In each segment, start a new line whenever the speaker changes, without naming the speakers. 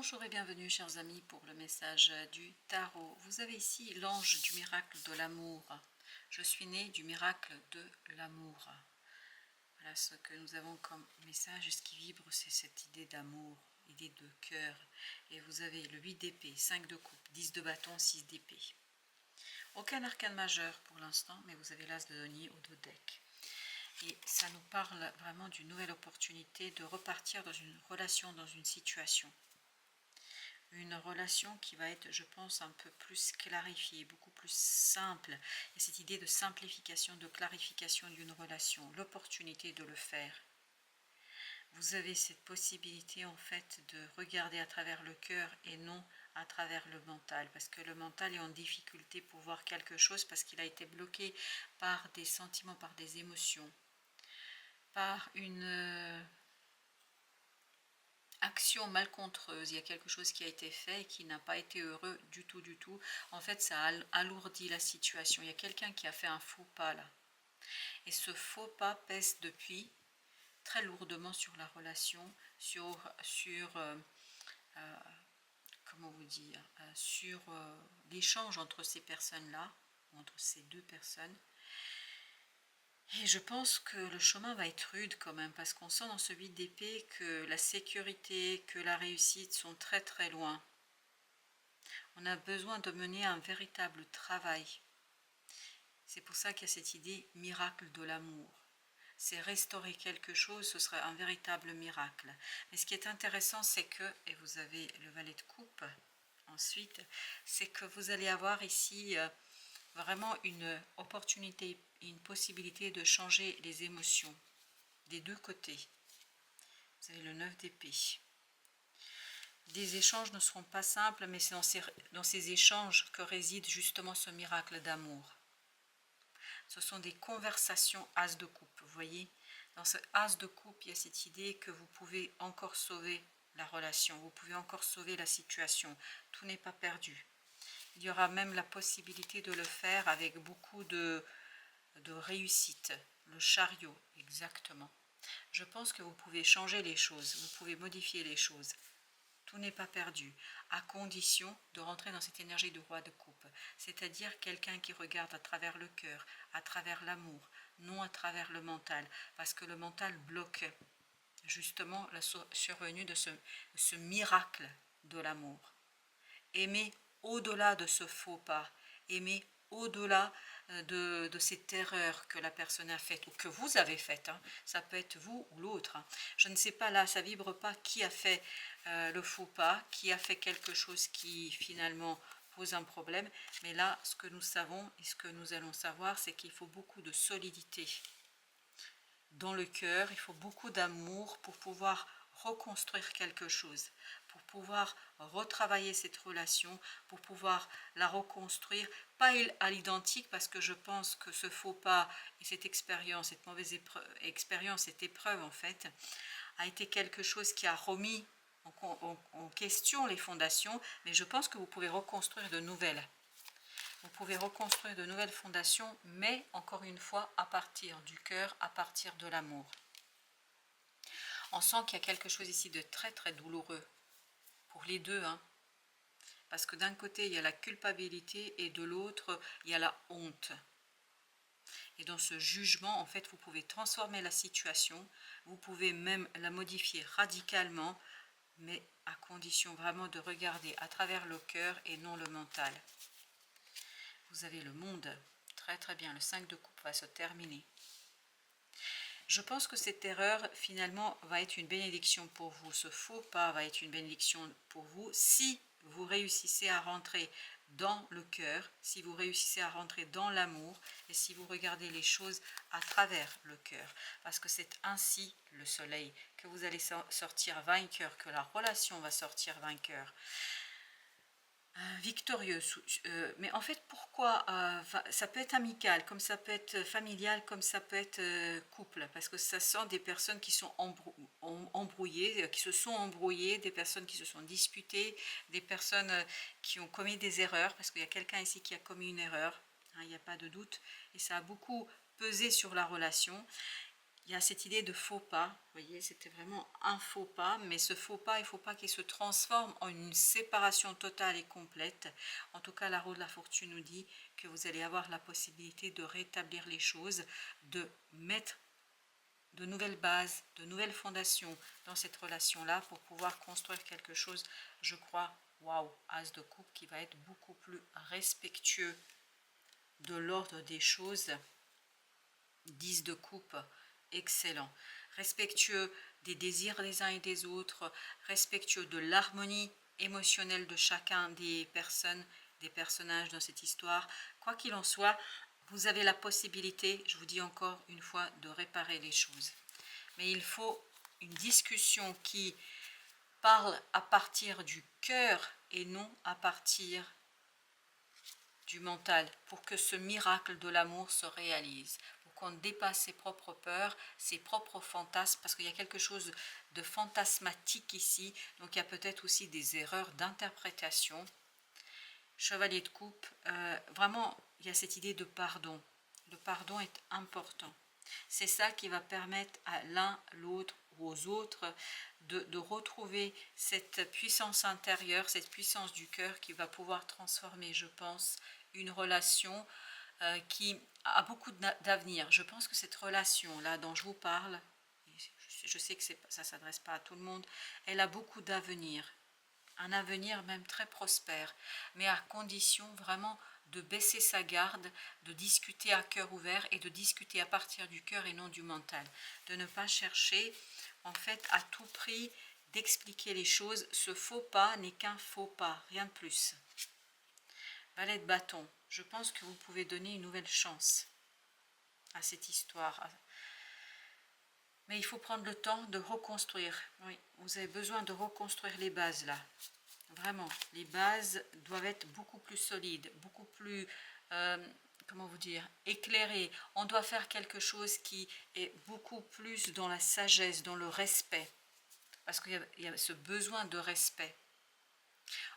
Bonjour et bienvenue chers amis pour le message du tarot. Vous avez ici l'ange du miracle de l'amour. Je suis né du miracle de l'amour. Voilà ce que nous avons comme message. Et ce qui vibre, c'est cette idée d'amour, idée de cœur. Et vous avez le 8 d'épée, 5 de coupe, 10 de bâton, 6 d'épée. Aucun arcane majeur pour l'instant, mais vous avez l'as de denier au dos deck. Et ça nous parle vraiment d'une nouvelle opportunité de repartir dans une relation, dans une situation. Une relation qui va être, je pense, un peu plus clarifiée, beaucoup plus simple. Et cette idée de simplification, de clarification d'une relation, l'opportunité de le faire. Vous avez cette possibilité en fait de regarder à travers le cœur et non à travers le mental. Parce que le mental est en difficulté pour voir quelque chose parce qu'il a été bloqué par des sentiments, par des émotions, par une action malcontreuse, il y a quelque chose qui a été fait et qui n'a pas été heureux du tout, du tout. En fait, ça a alourdi la situation. Il y a quelqu'un qui a fait un faux pas là. Et ce faux pas pèse depuis très lourdement sur la relation, comment vous dire, sur l'échange entre ces personnes-là, entre ces deux personnes. Et je pense que le chemin va être rude quand même, parce qu'on sent dans ce 8 d'épée que la sécurité, que la réussite sont très très loin. On a besoin de mener un véritable travail. C'est pour ça qu'il y a cette idée miracle de l'amour. C'est restaurer quelque chose, ce serait un véritable miracle. Mais ce qui est intéressant, c'est que, et vous avez le valet de coupe ensuite, c'est que vous allez avoir ici vraiment une opportunité, une possibilité de changer les émotions des deux côtés. Vous avez le 9 d'épée. Des échanges ne seront pas simples, mais c'est dans ces échanges que réside justement ce miracle d'amour. Ce sont des conversations as de coupe, vous voyez. Dans ce as de coupe, il y a cette idée que vous pouvez encore sauver la relation, vous pouvez encore sauver la situation. Tout n'est pas perdu. Il y aura même la possibilité de le faire avec beaucoup de réussite. Le chariot, exactement. Je pense que vous pouvez changer les choses, vous pouvez modifier les choses. Tout n'est pas perdu, à condition de rentrer dans cette énergie de roi de coupe, c'est-à-dire quelqu'un qui regarde à travers le cœur, à travers l'amour, non à travers le mental, parce que le mental bloque justement la survenue de ce miracle de l'amour. Aimer au-delà de ce faux pas, aimer au-delà de cette erreur que la personne a faite ou que vous avez faite, hein. Ça peut être vous ou l'autre. Hein. Je ne sais pas là, ça vibre pas qui a fait le faux pas, qui a fait quelque chose qui finalement pose un problème. Mais là, ce que nous savons et ce que nous allons savoir, c'est qu'il faut beaucoup de solidité dans le cœur, il faut beaucoup d'amour pour pouvoir reconstruire quelque chose, pour pouvoir retravailler cette relation, pour pouvoir la reconstruire, pas à l'identique, parce que je pense que ce faux pas et cette expérience, cette mauvaise expérience, cette épreuve en fait, a été quelque chose qui a remis en question les fondations, mais je pense que vous pouvez reconstruire de nouvelles. Vous pouvez reconstruire de nouvelles fondations, mais encore une fois, à partir du cœur, à partir de l'amour. On sent qu'il y a quelque chose ici de très très douloureux pour les deux, hein. Parce que d'un côté, il y a la culpabilité et de l'autre, il y a la honte. Et dans ce jugement, en fait, vous pouvez transformer la situation, vous pouvez même la modifier radicalement, mais à condition vraiment de regarder à travers le cœur et non le mental. Vous avez le monde, très très bien, le 5 de coupe va se terminer. Je pense que cette erreur finalement va être une bénédiction pour vous, ce faux pas va être une bénédiction pour vous si vous réussissez à rentrer dans le cœur, si vous réussissez à rentrer dans l'amour et si vous regardez les choses à travers le cœur. Parce que c'est ainsi le soleil que vous allez sortir vainqueur, que la relation va sortir vainqueur. Victorieux, mais en fait pourquoi ça peut être amical, comme ça peut être familial, comme ça peut être couple, parce que ça sent des personnes qui sont embrouillées, qui se sont embrouillées, des personnes qui se sont disputées, des personnes qui ont commis des erreurs, parce qu'il y a quelqu'un ici qui a commis une erreur, hein, il n'y a pas de doute, et ça a beaucoup pesé sur la relation. il y a cette idée de faux pas, vous voyez, c'était vraiment un faux pas, mais ce faux pas, il ne faut pas qu'il se transforme en une séparation totale et complète. En tout cas, la roue de la fortune nous dit que vous allez avoir la possibilité de rétablir les choses, de mettre de nouvelles bases, de nouvelles fondations dans cette relation-là pour pouvoir construire quelque chose, je crois, waouh, as de coupe qui va être beaucoup plus respectueux de l'ordre des choses, 10 de coupe, excellent, respectueux des désirs des uns et des autres, respectueux de l'harmonie émotionnelle de chacun des personnes, des personnages dans cette histoire. Quoi qu'il en soit, vous avez la possibilité, je vous dis encore une fois, de réparer les choses. Mais il faut une discussion qui parle à partir du cœur et non à partir du mental, pour que ce miracle de l'amour se réalise, pour qu'on dépasse ses propres peurs, ses propres fantasmes, parce qu'il y a quelque chose de fantasmatique ici, donc il y a peut-être aussi des erreurs d'interprétation. Chevalier de coupe, vraiment, il y a cette idée de pardon. Le pardon est important. C'est ça qui va permettre à l'un, l'autre ou aux autres de retrouver cette puissance intérieure, cette puissance du cœur qui va pouvoir transformer, je pense, une relation qui a beaucoup d'avenir. Je pense que cette relation-là dont je vous parle, je sais que ça ne s'adresse pas à tout le monde, elle a beaucoup d'avenir. Un avenir même très prospère, mais à condition vraiment de baisser sa garde, de discuter à cœur ouvert et de discuter à partir du cœur et non du mental. De ne pas chercher, en fait, à tout prix d'expliquer les choses. Ce faux pas n'est qu'un faux pas, rien de plus. Valet de bâton, je pense que vous pouvez donner une nouvelle chance à cette histoire. Mais il faut prendre le temps de reconstruire. Oui, vous avez besoin de reconstruire les bases là. Vraiment, les bases doivent être beaucoup plus solides, beaucoup plus, comment vous dire, éclairées. On doit faire quelque chose qui est beaucoup plus dans la sagesse, dans le respect. Parce qu'il y a ce besoin de respect.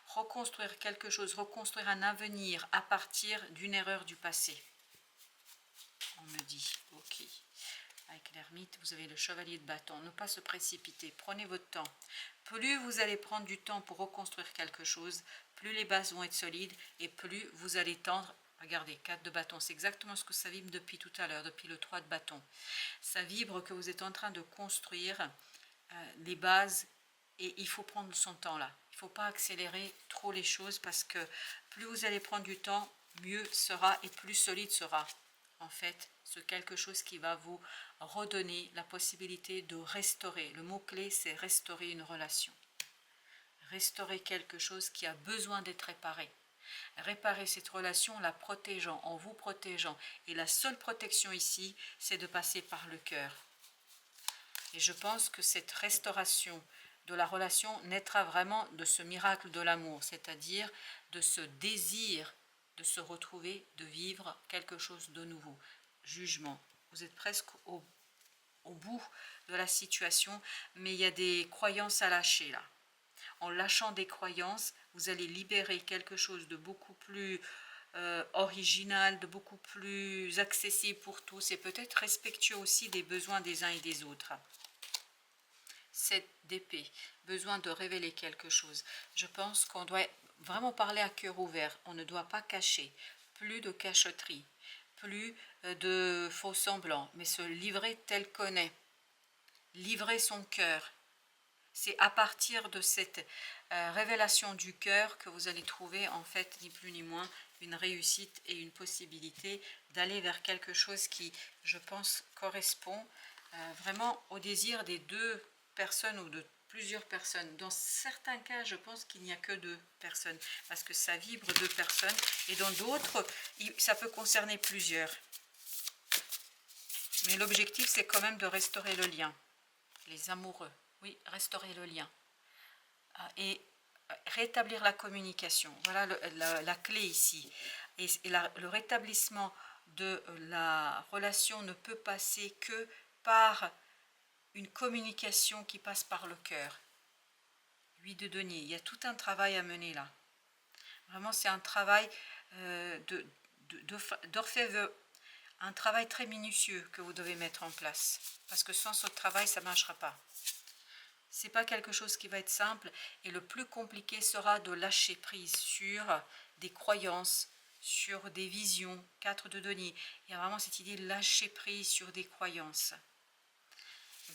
Reconstruire quelque chose, reconstruire un avenir à partir d'une erreur du passé. On me dit, ok. Avec l'ermite, vous avez le chevalier de bâton. Ne pas se précipiter, prenez votre temps. Plus vous allez prendre du temps pour reconstruire quelque chose, plus les bases vont être solides et plus vous allez tendre. Regardez, 4 de bâton, c'est exactement ce que ça vibre depuis tout à l'heure, depuis le 3 de bâton. Ça vibre que vous êtes en train de construire les bases et il faut prendre son temps là. Il ne faut pas accélérer trop les choses parce que plus vous allez prendre du temps, mieux sera et plus solide sera en fait ce quelque chose qui va vous redonner la possibilité de restaurer. Le mot-clé, c'est restaurer une relation. Restaurer quelque chose qui a besoin d'être réparé. Réparer cette relation en la protégeant, en vous protégeant. Et la seule protection ici, c'est de passer par le cœur. Et je pense que cette restauration de la relation naîtra vraiment de ce miracle de l'amour, c'est-à-dire de ce désir de se retrouver, de vivre quelque chose de nouveau. Jugement. Vous êtes presque au bout de la situation, mais il y a des croyances à lâcher là. En lâchant des croyances, vous allez libérer quelque chose de beaucoup plus original, de beaucoup plus accessible pour tous et peut-être respectueux aussi des besoins des uns et des autres. 7 d'épée, besoin de révéler quelque chose. Je pense qu'on doit vraiment parler à cœur ouvert, on ne doit pas cacher, plus de cachotterie, plus de faux semblants, mais se livrer tel qu'on est, livrer son cœur. C'est à partir de cette révélation du cœur que vous allez trouver en fait ni plus ni moins une réussite et une possibilité d'aller vers quelque chose qui, je pense, correspond vraiment au désir des deux personnes ou de plusieurs personnes. Dans certains cas, je pense qu'il n'y a que 2 personnes parce que ça vibre 2 personnes et dans d'autres, ça peut concerner plusieurs. Mais l'objectif, c'est quand même de restaurer le lien. Les amoureux, oui, restaurer le lien. Et rétablir la communication. Voilà la clé ici. Et le rétablissement de la relation ne peut passer que par une communication qui passe par le cœur. 8 de denier. Il y a tout un travail à mener là. Vraiment, c'est un travail d'orfèvre. un travail très minutieux que vous devez mettre en place. Parce que sans ce travail, ça ne marchera pas. C'est pas quelque chose qui va être simple. Et le plus compliqué sera de lâcher prise sur des croyances, sur des visions. 4 de denier. Il y a vraiment cette idée de lâcher prise sur des croyances.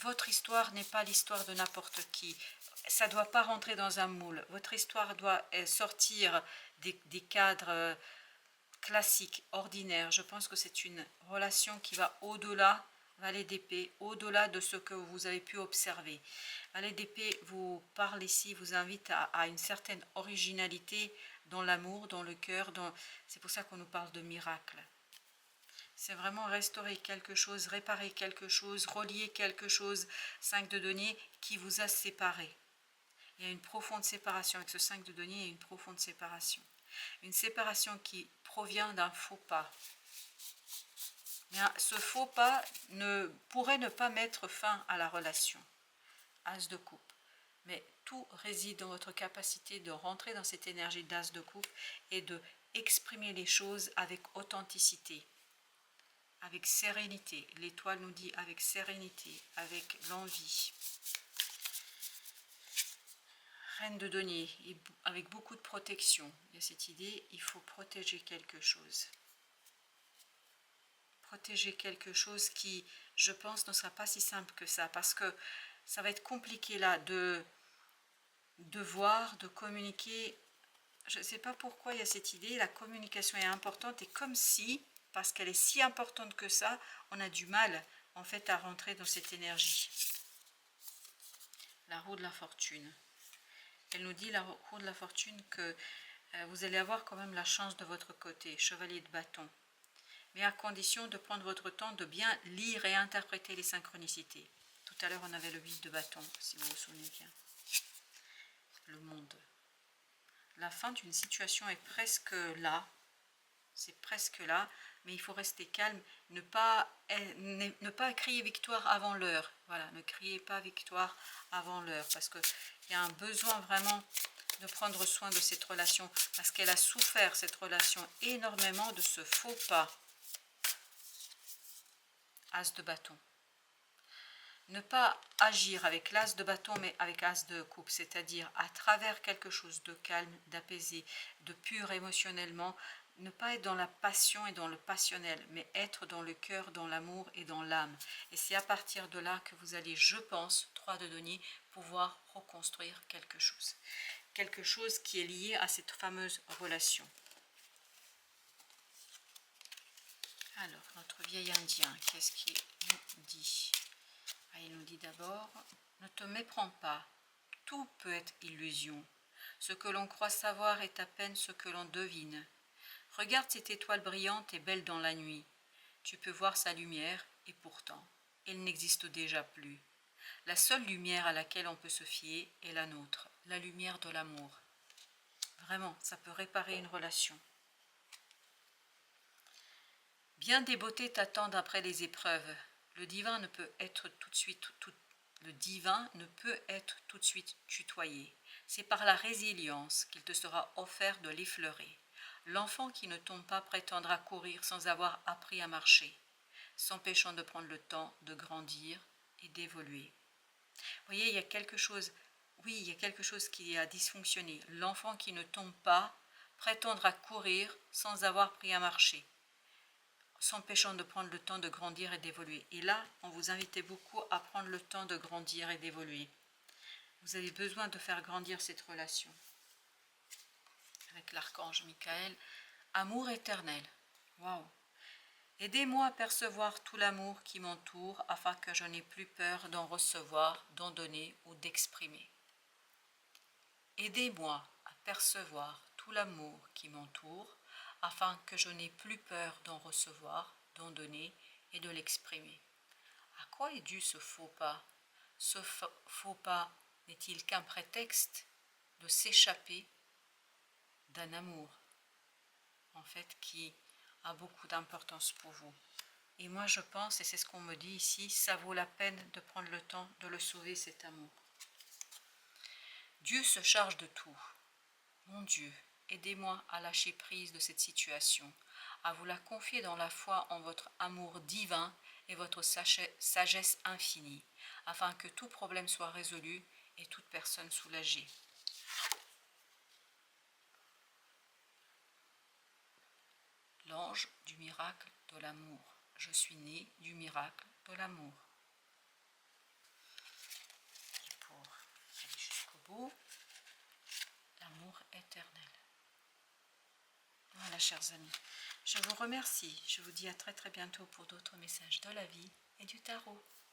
Votre histoire n'est pas l'histoire de n'importe qui. Ça ne doit pas rentrer dans un moule. Votre histoire doit sortir des cadres classiques, ordinaires. Je pense que c'est une relation qui va au-delà, Valet d'épée, au-delà de ce que vous avez pu observer. Valet d'épée vous parle ici, vous invite à une certaine originalité dans l'amour, dans le cœur. C'est pour ça qu'on nous parle de miracle. C'est vraiment restaurer quelque chose, réparer quelque chose, relier quelque chose. 5 de denier qui vous a séparé. Il y a une profonde séparation. Avec ce 5 de denier, il y a une profonde séparation. Une séparation qui provient d'un faux pas. Mais ce faux pas pourrait ne pas mettre fin à la relation. As de coupe. Mais tout réside dans votre capacité de rentrer dans cette énergie d'as de coupe et de exprimer les choses avec authenticité. Avec sérénité. L'étoile nous dit avec sérénité, avec l'envie. Reine de denier, avec beaucoup de protection. Il y a cette idée, il faut protéger quelque chose. Protéger quelque chose qui, je pense, ne sera pas si simple que ça. Parce que ça va être compliqué là de voir, de communiquer. Je ne sais pas pourquoi il y a cette idée, la communication est importante. Et comme si, parce qu'elle est si importante que ça, on a du mal en fait à rentrer dans cette énergie. La roue de la fortune. Elle nous dit, la roue de la fortune, que vous allez avoir quand même la chance de votre côté, chevalier de bâton. Mais à condition de prendre votre temps de bien lire et interpréter les synchronicités. Tout à l'heure, on avait le 8 de bâton, si vous vous souvenez bien. Le monde. La fin d'une situation est presque là. C'est presque là, mais il faut rester calme, ne pas crier victoire avant l'heure. Voilà, ne criez pas victoire avant l'heure, parce qu'il y a un besoin vraiment de prendre soin de cette relation, parce qu'elle a souffert, cette relation, énormément de ce faux pas. As de bâton. Ne pas agir avec l'as de bâton, mais avec as de coupe, c'est-à-dire à travers quelque chose de calme, d'apaisé, de pur émotionnellement. Ne pas être dans la passion et dans le passionnel, mais être dans le cœur, dans l'amour et dans l'âme. Et c'est à partir de là que vous allez, je pense, 3 de denier, pouvoir reconstruire quelque chose. Quelque chose qui est lié à cette fameuse relation. Alors, notre vieil indien, qu'est-ce qu'il nous dit? Il nous dit d'abord, ne te méprends pas, tout peut être illusion. Ce que l'on croit savoir est à peine ce que l'on devine. Regarde cette étoile brillante et belle dans la nuit. Tu peux voir sa lumière, et pourtant, elle n'existe déjà plus. La seule lumière à laquelle on peut se fier est la nôtre, la lumière de l'amour. Vraiment, ça peut réparer une relation. Bien des beautés t'attendent après les épreuves. Le divin ne peut être tout de suite tutoyé. C'est par la résilience qu'il te sera offert de l'effleurer. L'enfant qui ne tombe pas prétendra courir sans avoir appris à marcher, s'empêchant de prendre le temps de grandir et d'évoluer. Vous voyez, il y a quelque chose, oui, il y a quelque chose qui a dysfonctionné. L'enfant qui ne tombe pas prétendra courir sans avoir appris à marcher, s'empêchant de prendre le temps de grandir et d'évoluer. Et là, on vous invitait beaucoup à prendre le temps de grandir et d'évoluer. Vous avez besoin de faire grandir cette relation. Avec l'archange Michael, amour éternel. Waouh! Aidez-moi à percevoir tout l'amour qui m'entoure afin que je n'ai plus peur d'en recevoir, d'en donner ou d'exprimer. Aidez-moi à percevoir tout l'amour qui m'entoure afin que je n'ai plus peur d'en recevoir, d'en donner et de l'exprimer. À quoi est dû ce faux pas? Ce faux pas n'est-il qu'un prétexte de s'échapper d'un amour, en fait, qui a beaucoup d'importance pour vous? Et moi je pense, et c'est ce qu'on me dit ici, ça vaut la peine de prendre le temps de le sauver, cet amour. Dieu se charge de tout. Mon Dieu aidez-moi à lâcher prise de cette situation, à vous la confier dans la foi en votre amour divin et votre sagesse infinie, afin que tout problème soit résolu et toute personne soulagée. L'ange du miracle de l'amour. Je suis né du miracle de l'amour. Et pour aller jusqu'au bout, l'amour éternel. Voilà, chers amis. Je vous remercie. Je vous dis à très très bientôt pour d'autres messages de la vie et du tarot.